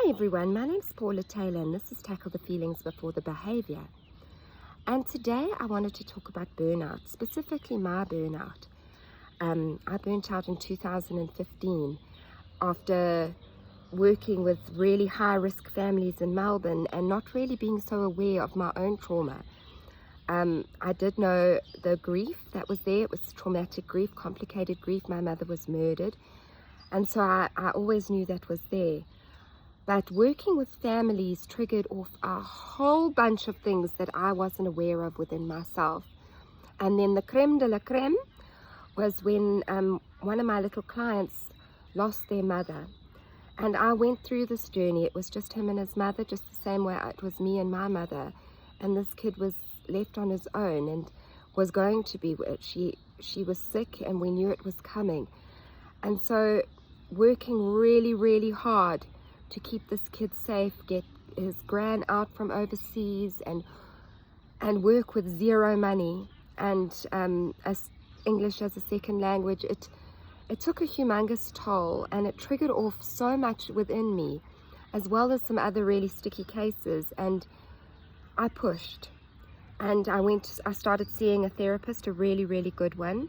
Hi everyone, my name's Paula Taylor and this is Tackle the Feelings Before the Behavior. And today I wanted to talk about burnout, specifically my burnout. I burnt out in 2015 after working with really high-risk families in Melbourne and not really being so aware of my own trauma. I did know the grief that was there. It was traumatic grief, complicated grief. My mother was murdered, and so I always knew that was there. But working with families triggered off a whole bunch of things that I wasn't aware of within myself. And then the creme de la creme was when one of my little clients lost their mother. And I went through this journey. It was just him and his mother, just the same way it was me and my mother. And this kid was left on his own and was going to be, she was sick and we knew it was coming. And so working really, really hard to keep this kid safe, get his gran out from overseas and work with zero money and as English as a second language, it took a humongous toll and it triggered off so much within me, as well as some other really sticky cases. And I pushed and I started seeing a therapist, a really, really good one.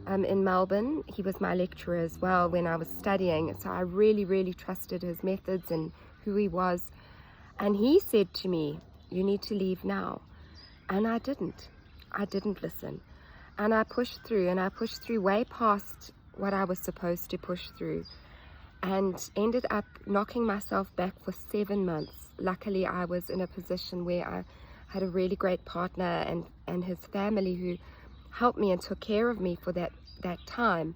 In Melbourne. He was my lecturer as well when I was studying, so I really, really trusted his methods and who he was. And he said to me, "You need to leave now." And I didn't listen. And I pushed through way past what I was supposed to push through, and ended up knocking myself back for 7 months. Luckily, I was in a position where I had a really great partner and his family who helped me and took care of me for that time,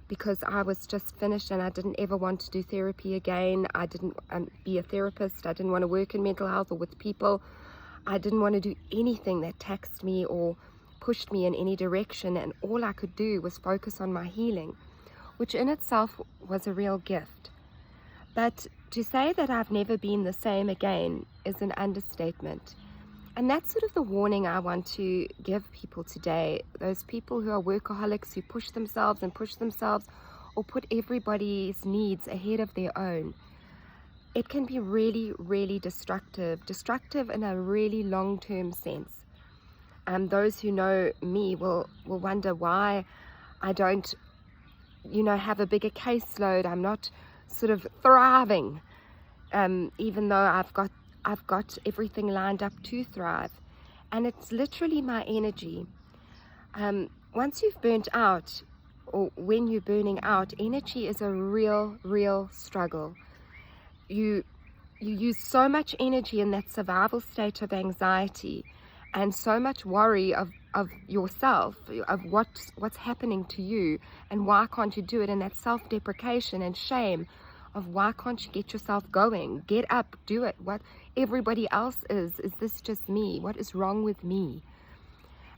because I was just finished and I didn't ever want to do therapy again. I didn't be a therapist. I didn't want to work in mental health or with people. I didn't want to do anything that taxed me or pushed me in any direction, and all I could do was focus on my healing, which in itself was a real gift. But to say that I've never been the same again is an understatement. And that's sort of the warning I want to give people today. Those people who are workaholics, who push themselves or put everybody's needs ahead of their own. It can be really, really destructive in a really long-term sense. Those who know me will wonder why I don't, have a bigger caseload. I'm not sort of thriving, even though I've got everything lined up to thrive. And it's literally my energy. Once you've burnt out, or when you're burning out, energy is a real struggle. You use so much energy in that survival state of anxiety and so much worry of yourself, of what's happening to you and why can't you do it, and that self-deprecation and shame of why can't you get yourself going, get up, do it, what everybody else is this just me, what is wrong with me?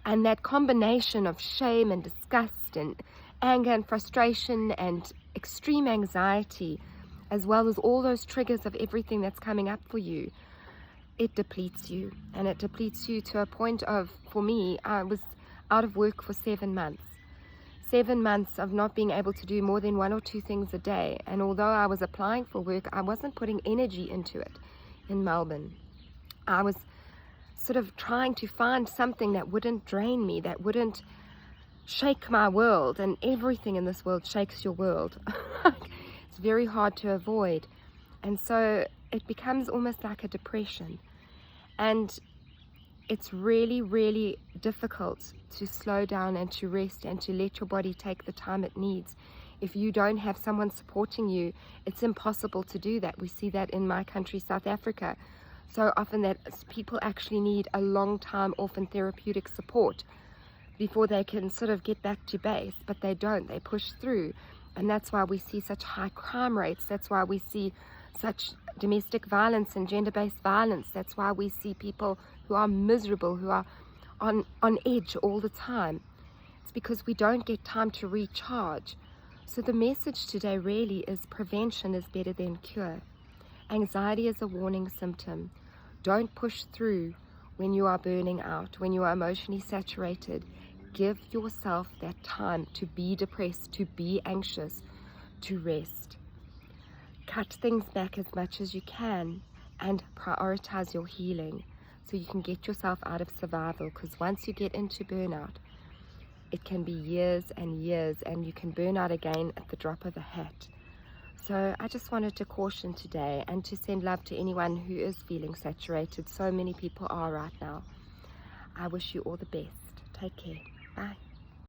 And that combination of shame and disgust and anger and frustration and extreme anxiety, as well as all those triggers of everything that's coming up for you, it depletes you. And it depletes you to a point of, for me, I was out of work for 7 months. 7 months of not being able to do more than 1 or 2 things a day. And although I was applying for work, I wasn't putting energy into it in Melbourne. I was sort of trying to find something that wouldn't drain me, that wouldn't shake my world, and everything in this world shakes your world. It's very hard to avoid. And so it becomes almost like a depression. And it's really, really difficult to slow down and to rest and to let your body take the time it needs. If you don't have someone supporting you, it's impossible to do that. We see that in my country, South Africa, so often that people actually need a long time off in therapeutic support before they can sort of get back to base, but they don't. They push through, and that's why we see such high crime rates. That's why we see such domestic violence and gender-based violence. That's why we see people who are miserable, who are on edge all the time. It's because we don't get time to recharge. So the message today really is prevention is better than cure. Anxiety is a warning symptom. Don't push through when you are burning out, when you are emotionally saturated. Give yourself that time to be depressed, to be anxious, to rest. cut things back as much as you can and prioritize your healing so you can get yourself out of survival, because once you get into burnout, it can be years and years, and you can burn out again at the drop of a hat. So I just wanted to caution today and to send love to anyone who is feeling saturated. So many people are right now. I wish you all the best. Take care. Bye.